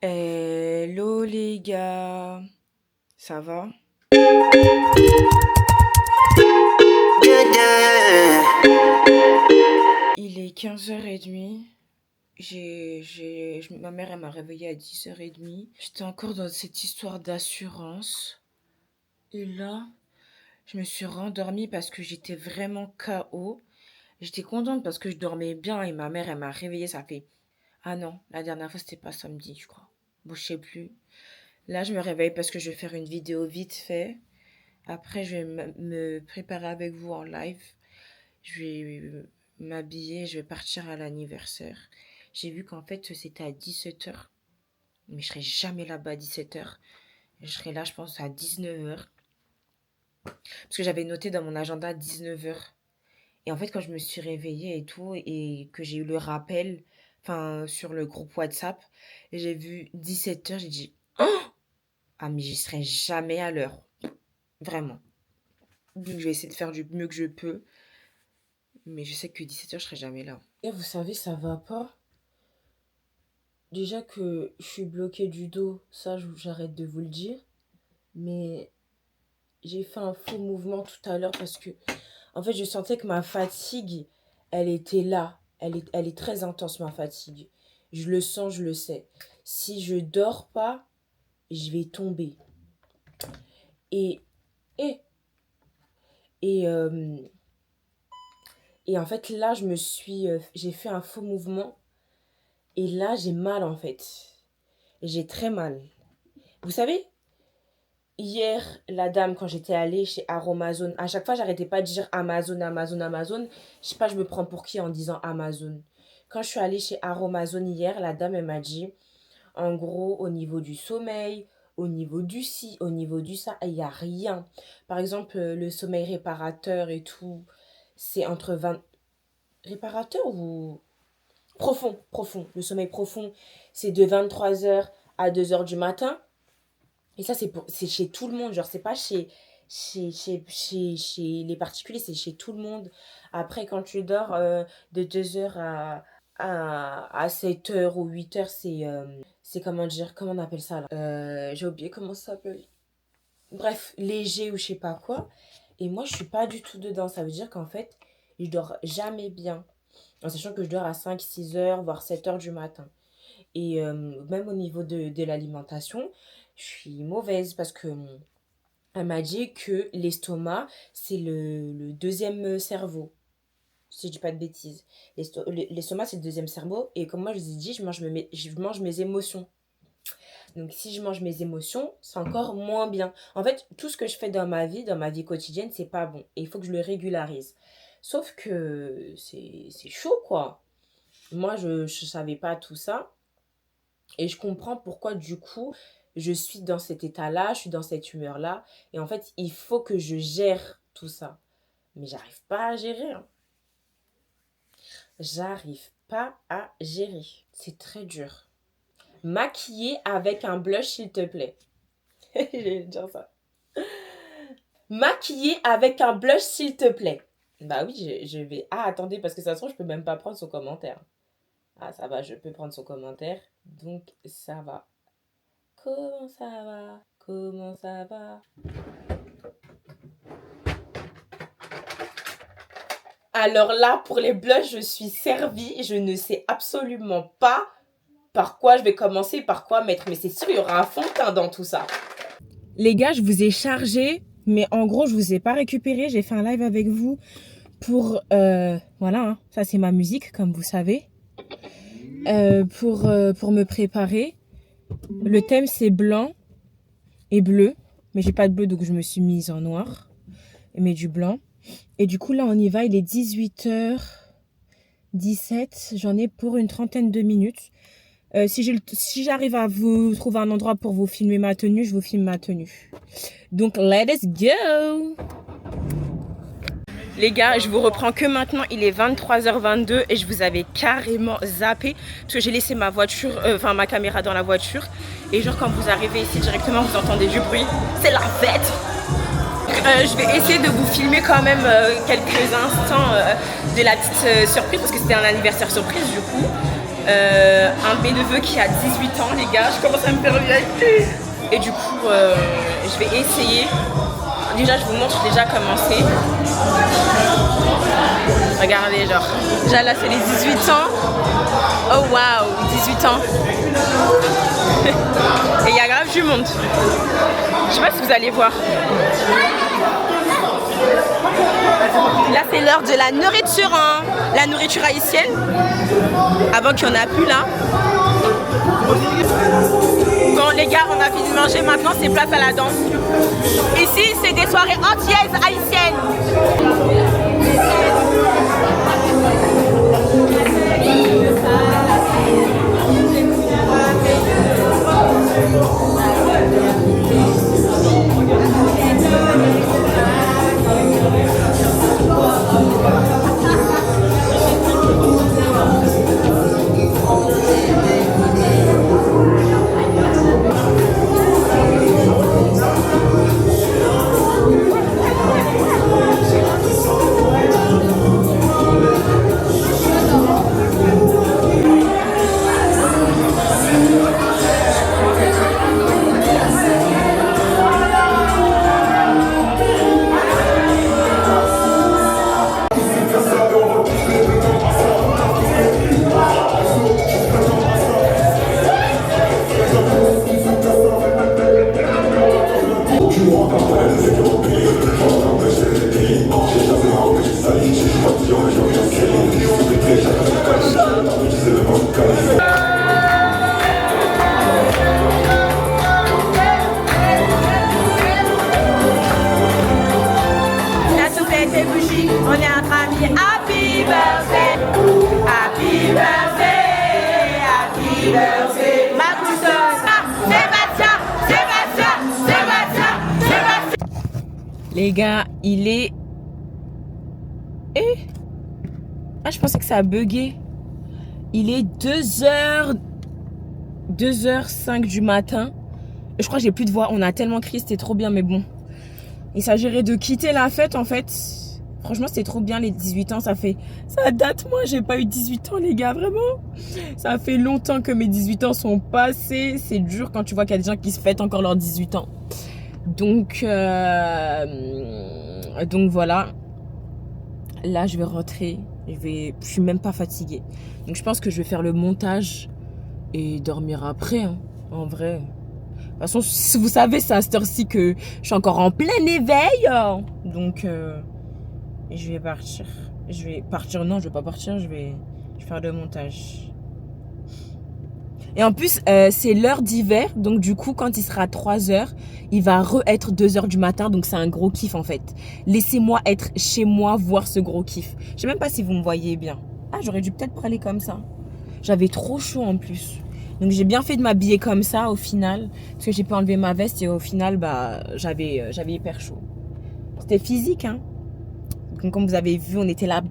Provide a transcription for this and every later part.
Hello les gars, ça va? Il est 15h30. Ma mère elle m'a réveillée à 10h30. J'étais encore dans cette histoire d'assurance. Et là, je me suis rendormie parce que j'étais vraiment KO. J'étais contente parce que je dormais bien et ma mère elle m'a réveillée. Ça fait... Ah non, la dernière fois c'était pas samedi, je crois. Bon, je sais plus. Là, je me réveille parce que je vais faire une vidéo vite fait. Après, je vais me préparer avec vous en live. Je vais m'habiller, je vais partir à l'anniversaire. J'ai vu qu'en fait, c'était à 17h. Mais je serai jamais là-bas à 17h. Je serai là, je pense, à 19h. Parce que j'avais noté dans mon agenda 19h. Et en fait, quand je me suis réveillée et tout, et que j'ai eu le rappel, enfin, sur le groupe WhatsApp, j'ai vu 17h, j'ai dit, oh, ah, mais j'y serai jamais à l'heure. Vraiment. Donc, je vais essayer de faire du mieux que je peux. Mais je sais que 17h, je serai jamais là. Et vous savez, ça va pas. Déjà que je suis bloquée du dos, ça, j'arrête de vous le dire. Mais j'ai fait un faux mouvement tout à l'heure parce que, en fait, je sentais que ma fatigue, elle était là. Elle est très intense, ma fatigue. Je le sens, je le sais. Si je dors pas, je vais tomber. Et, et, et, euh, et en fait, là, j'ai fait un faux mouvement. Et là, j'ai mal, en fait. J'ai très mal. Vous savez, hier, la dame, quand j'étais allée chez Aromazone, à chaque fois, j'arrêtais pas de dire Amazon, Amazon, Amazon. Je sais pas, je me prends pour qui en disant Amazon. Quand je suis allée chez Aromazone hier, la dame, elle m'a dit, en gros, au niveau du sommeil, au niveau du ci, au niveau du ça, il n'y a rien. Par exemple, le sommeil réparateur et tout, c'est entre 20... Réparateur ou... Profond, profond. Le sommeil profond, c'est de 23h à 2h du matin. Et ça, c'est chez tout le monde. Genre, c'est pas chez les particuliers, c'est chez tout le monde. Après, quand tu dors de 2h à 7h ou 8h, c'est comment dire, comment on appelle ça là? J'ai oublié comment ça s'appelle. Bref, léger ou je sais pas quoi. Et moi, je suis pas du tout dedans. Ça veut dire qu'en fait, je dors jamais bien. En sachant que je dors à 5 6 heures, voire 7h du matin. Et même au niveau de l'alimentation, je suis mauvaise parce que elle m'a dit que l'estomac, c'est le deuxième cerveau. Si je dis pas de bêtises. L'estomac, c'est le deuxième cerveau. Et comme moi, je vous ai dit, je mange mes émotions. Donc, si je mange mes émotions, c'est encore moins bien. En fait, tout ce que je fais dans ma vie quotidienne, c'est pas bon. Et il faut que je le régularise. Sauf que c'est chaud, quoi. Moi, je savais pas tout ça. Et je comprends pourquoi, du coup, je suis dans cet état-là, je suis dans cette humeur-là. Et en fait, il faut que je gère tout ça. Mais j'arrive pas à gérer, hein. J'arrive pas à gérer. C'est très dur. Maquiller avec un blush, s'il te plaît. Je vais dire ça. Maquiller avec un blush, s'il te plaît. Bah oui, je vais... Ah, attendez, parce que ça se trouve, je peux même pas prendre son commentaire. Ah, ça va, je peux prendre son commentaire. Donc, ça va. Comment ça va? Comment ça va? Alors là, pour les blushs, je suis servie. Je ne sais absolument pas par quoi je vais commencer, par quoi mettre. Mais c'est sûr, il y aura un fond de teint dans tout ça. Les gars, je vous ai chargé, mais en gros, je vous ai pas récupéré. J'ai fait un live avec vous pour... voilà, hein, ça c'est ma musique, comme vous savez. Pour me préparer. Le thème, c'est blanc et bleu. Mais j'ai pas de bleu, donc je me suis mise en noir. Mais du blanc. Et du coup, là, on y va. Il est 18h17. J'en ai pour une trentaine de minutes. Si j'arrive à vous trouver un endroit pour vous filmer ma tenue, je vous filme ma tenue. Donc, let's go! Les gars, je vous reprends que maintenant. Il est 23h22 et je vous avais carrément zappé parce que j'ai laissé ma voiture, ma caméra dans la voiture. Et genre, quand vous arrivez ici directement, vous entendez du bruit. C'est la fête! Je vais essayer de vous filmer quand même quelques instants de la petite surprise parce que c'était un anniversaire surprise du coup. un de mes neveux qui a 18 ans, les gars, je commence à me faire vieille. Et du coup, je vais essayer. Déjà, je vous montre déjà comment c'est. Regardez, genre. Déjà là, c'est les 18 ans. Oh waouh, 18 ans. Et il y a grave du monde. Je sais pas si vous allez voir. Là, c'est l'heure de la nourriture, hein. La nourriture haïtienne. Avant qu'il n'y en a plus là. Bon, les gars, on a fini de manger. Maintenant, c'est place à la danse. Ici, c'est des soirées antillaises haïtiennes. On est en train de dire Happy birthday, Happy birthday, Happy birthday, ma cousine, Sébastien. Les gars, il est... Ah, je pensais que ça a bugué. Il est 2h05 du matin. Je crois que j'ai plus de voix. On a tellement crié, c'était trop bien, mais bon. Il s'agirait de quitter la fête, en fait. Franchement, c'était trop bien, les 18 ans. Ça date, moi, j'ai pas eu 18 ans, les gars, vraiment. Ça fait longtemps que mes 18 ans sont passés. C'est dur quand tu vois qu'il y a des gens qui se fêtent encore leurs 18 ans. Donc voilà. Là, je vais rentrer. Je suis même pas fatiguée. Donc, je pense que je vais faire le montage et dormir après, hein, en vrai. De toute façon, si vous savez, c'est à cette heure-ci que je suis encore en plein éveil. Donc, je vais partir. Non, je vais pas partir. Je vais faire le montage. Et en plus, c'est l'heure d'hiver. Donc, du coup, quand il sera 3h, il va être 2h du matin. Donc, c'est un gros kiff, en fait. Laissez-moi être chez moi, voir ce gros kiff. Je sais même pas si vous me voyez bien. Ah, j'aurais dû peut-être parler comme ça. J'avais trop chaud, en plus. Donc, j'ai bien fait de m'habiller comme ça, au final. Parce que j'ai pas enlevé ma veste. Et au final, bah, j'avais hyper chaud. C'était physique, hein. Donc, comme vous avez vu, on était là,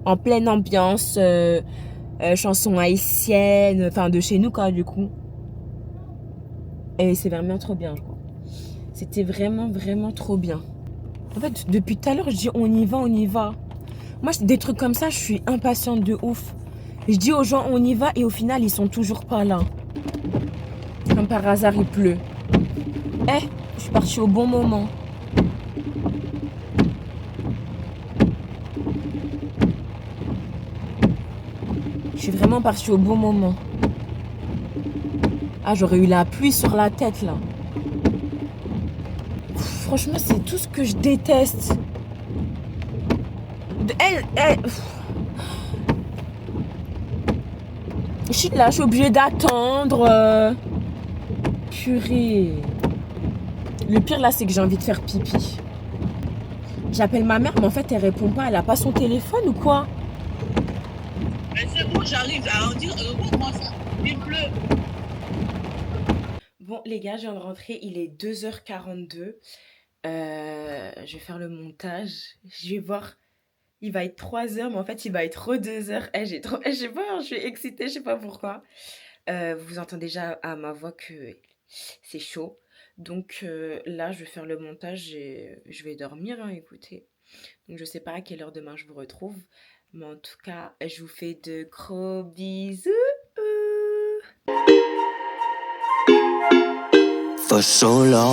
en pleine ambiance. Chanson haïtienne, enfin de chez nous quoi du coup. Et c'est vraiment trop bien, je crois. C'était vraiment trop bien. En fait, depuis tout à l'heure, je dis on y va, on y va. Moi, des trucs comme ça, je suis impatiente de ouf. Je dis aux gens on y va et au final, ils sont toujours pas là. Comme par hasard, il pleut. Je suis partie au bon moment. Je suis vraiment partie au bon moment. Ah, j'aurais eu la pluie sur la tête là. Franchement, c'est tout ce que je déteste. Je suis là, je suis obligée d'attendre. Purée. Le pire là, c'est que j'ai envie de faire pipi. J'appelle ma mère, mais en fait, elle répond pas. Elle a pas son téléphone ou quoi? Mais c'est bon, j'arrive. Alors, dire, remonte-moi ça. Il pleut. Bon, les gars, je viens de rentrer. Il est 2h42. Je vais faire le montage. Je vais voir. Il va être 3h, mais en fait, il va être 2h. Je sais pas, je suis excitée, je sais pas pourquoi. Vous entendez déjà à ma voix que c'est chaud. Donc là, je vais faire le montage et je vais dormir, hein, écoutez. Donc je sais pas à quelle heure demain je vous retrouve. Mais en tout cas, je vous fais de gros bisous. For so long